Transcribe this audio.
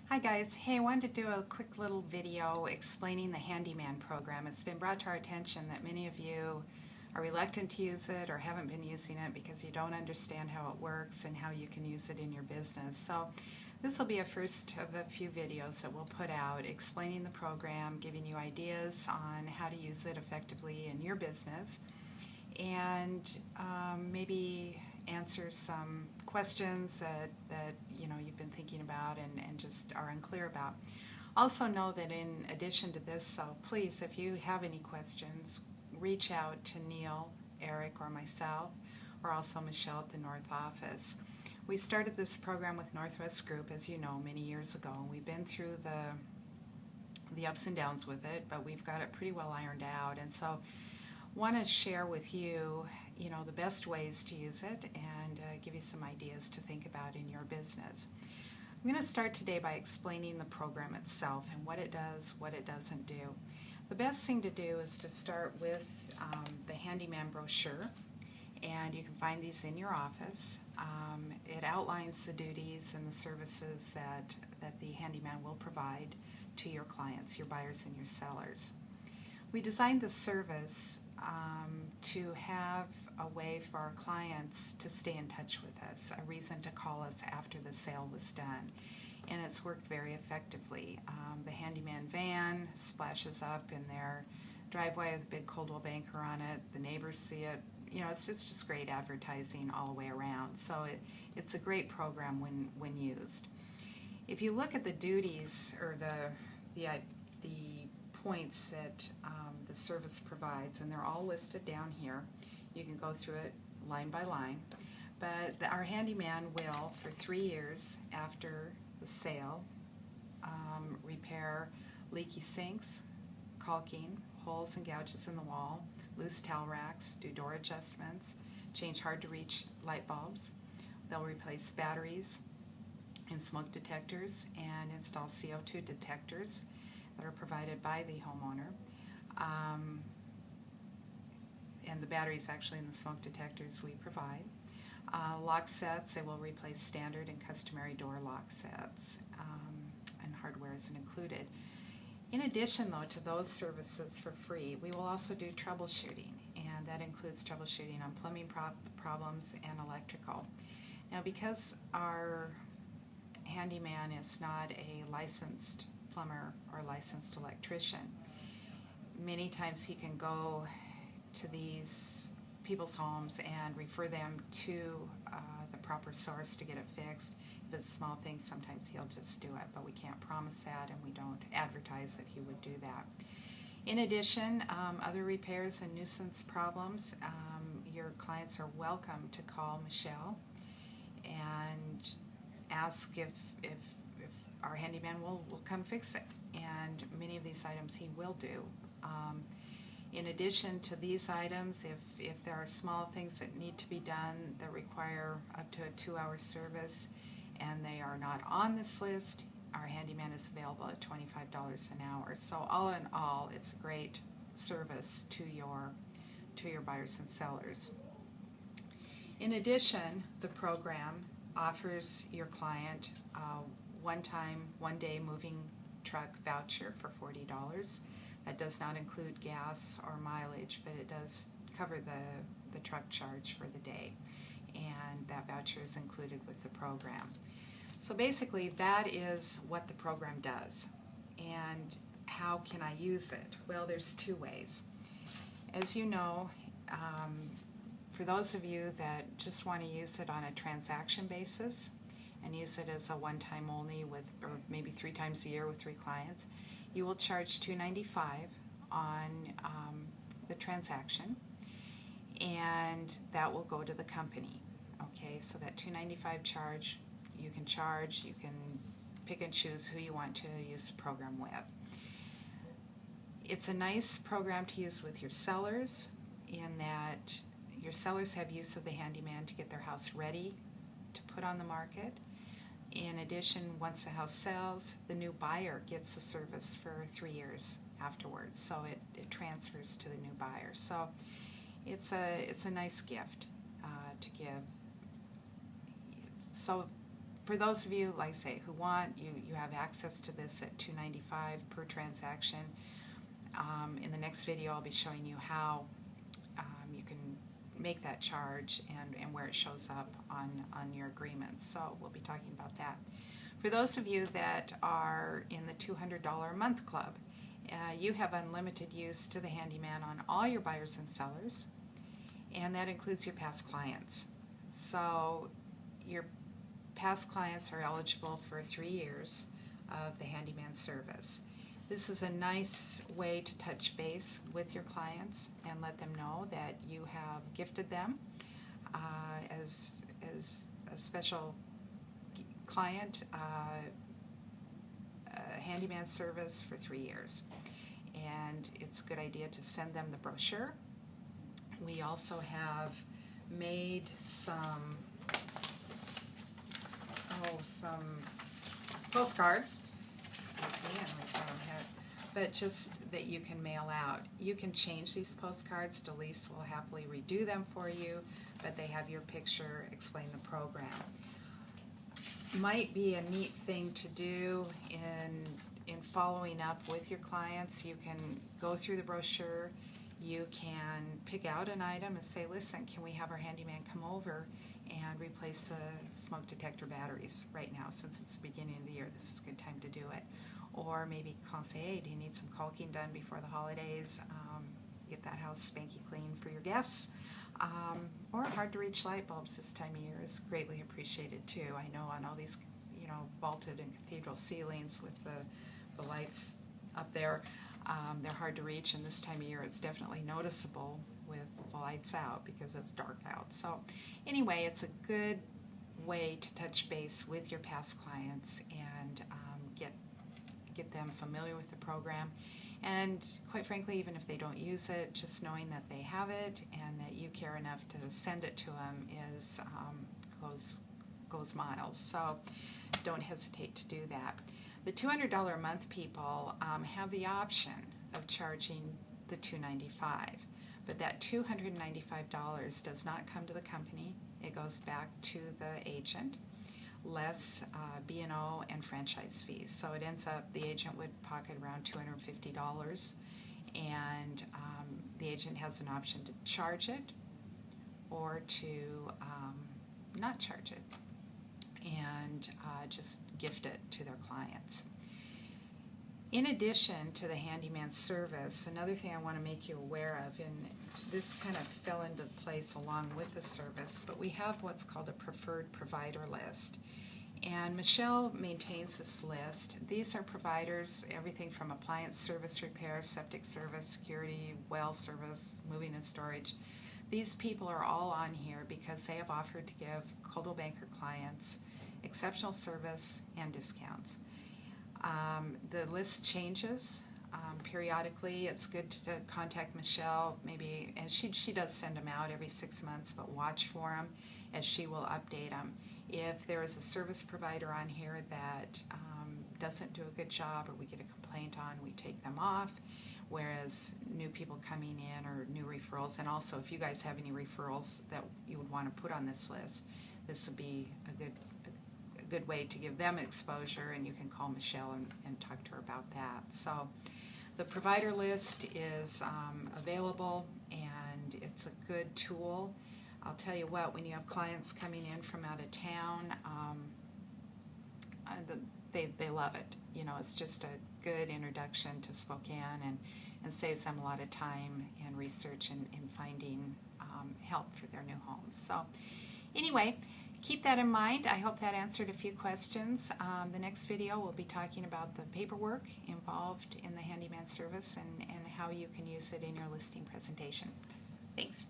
Hi guys, hey, I wanted to do a quick little video explaining the Handyman program. It's been brought to our attention that many of you are reluctant to use it or haven't been using it because you don't understand how it works and how you can use it in your business. So this will be a first of a few videos that we'll put out explaining the program, giving you ideas on how to use it effectively in your business, and maybe answer some questions that you've been thinking about and just are unclear about. Also know that in addition to this, so please, if you have any questions, reach out to Neil, Eric, or myself, or also Michelle at the North Office. We started this program with Northwest Group, as you know, many years ago. We've been through the ups and downs with it, but we've got it pretty well ironed out. And so want to share with you, the best ways to use it and give you some ideas to think about in your business. I'm going to start today by explaining the program itself and what it does, what it doesn't do. The best thing to do is to start with the Handyman brochure, and you can find these in your office. It outlines the duties and the services that the Handyman will provide to your clients, your buyers and your sellers. We designed the service to have a way for our clients to stay in touch with us, a reason to call us after the sale was done. And it's worked very effectively. The Handyman van splashes up in their driveway with a big Coldwell Banker on it. The neighbors see it. It's just great advertising all the way around. So it's a great program when used. If you look at the duties or the points that the service provides, and they're all listed down here. You can go through it line by line. But our Handyman will, for 3 years after the sale, repair leaky sinks, caulking, holes and gouges in the wall, loose towel racks, do door adjustments, change hard-to-reach light bulbs. They'll replace batteries and smoke detectors and install CO2 detectors that are provided by the homeowner. And the batteries actually in the smoke detectors we provide. Lock sets, they will replace standard and customary door lock sets, and hardware isn't included. In addition, though, to those services for free, we will also do troubleshooting, and that includes troubleshooting on plumbing problems and electrical. Now, because our Handyman is not a licensed plumber or licensed electrician, many times he can go to these people's homes and refer them to the proper source to get it fixed. If it's small things, sometimes he'll just do it, but we can't promise that, and we don't advertise that he would do that. In addition, other repairs and nuisance problems, your clients are welcome to call Michelle and ask if our Handyman will come fix it, and many of these items he will do. In addition to these items, if there are small things that need to be done that require up to a 2-hour service and they are not on this list, our Handyman is available at $25 an hour. So all in all, it's a great service to your buyers and sellers. In addition, the program offers your client a one-day moving truck voucher for $40. That does not include gas or mileage, but it does cover the truck charge for the day, and that voucher is included with the program. So basically, that is what the program does. And how can I use it? Well, there's 2 ways. As you know, for those of you that just want to use it on a transaction basis and use it as a one-time only or maybe 3 times a year with 3 clients, you will charge $295 on the transaction, and that will go to the company. Okay, so that $295 charge, you can pick and choose who you want to use the program with. It's a nice program to use with your sellers, in that your sellers have use of the Handyman to get their house ready to put on the market. In addition, once the house sells, the new buyer gets the service for 3 years afterwards, so it transfers to the new buyer. So it's a nice gift to give. So for those of you, like I say, who want, you have access to this at $2.95 per transaction. In the next video, I'll be showing you how you can make that charge and where it shows up on your agreements. So we'll be talking about that. For those of you that are in the $200 a month club, you have unlimited use to the handyman on all your buyers and sellers, and that includes your past clients. So your past clients are eligible for 3 years of the handyman service. This is a nice way to touch base with your clients and let them know that you have gifted them as a special client handyman service for 3 years. And it's a good idea to send them the brochure. We also have made some postcards, but just that you can mail out. You can change these postcards. Delise will happily redo them for you, but they have your picture, explain the program. Might be a neat thing to do in following up with your clients. You can go through the brochure, you can pick out an item and say, listen, can we have our handyman come over and replace the smoke detector batteries right now, since it's the beginning of the year, this is a good time to do it. Or maybe say, hey, do you need some caulking done before the holidays? Get that house spanky clean for your guests. Or hard to reach light bulbs this time of year is greatly appreciated too. I know on all these, vaulted and cathedral ceilings with the lights up there, they're hard to reach, and this time of year it's definitely noticeable with the lights out because it's dark out. So anyway, it's a good way to touch base with your past clients and get them familiar with the program. And quite frankly, even if they don't use it, just knowing that they have it and that you care enough to send it to them is goes miles. So don't hesitate to do that. The $200 a month people have the option of charging the $295, but that $295 does not come to the company. It goes back to the agent, less B&O and franchise fees. So it ends up, the agent would pocket around $250, and the agent has an option to charge it or to not charge it and just gift it to their clients. In addition to the handyman service, another thing I want to make you aware of, and this kind of fell into place along with the service, but we have what's called a preferred provider list. And Michelle maintains this list. These are providers, everything from appliance service repair, septic service, security, well service, moving and storage. These people are all on here because they have offered to give Coldwell Banker clients exceptional service and discounts. The list changes periodically. It's good to contact Michelle, maybe, and she does send them out every 6 months, but watch for them as she will update them. If there is a service provider on here that doesn't do a good job or we get a complaint on, we take them off, whereas new people coming in or new referrals, and also if you guys have any referrals that you would want to put on this list, this would be a good way to give them exposure, and you can call Michelle and talk to her about that. So the provider list is available, and it's a good tool. I'll tell you what, when you have clients coming in from out of town, they love it. It's just a good introduction to Spokane and saves them a lot of time and research in finding help for their new homes. So anyway, keep that in mind. I hope that answered a few questions. The next video we'll be talking about the paperwork involved in the handyman service and how you can use it in your listing presentation. Thanks.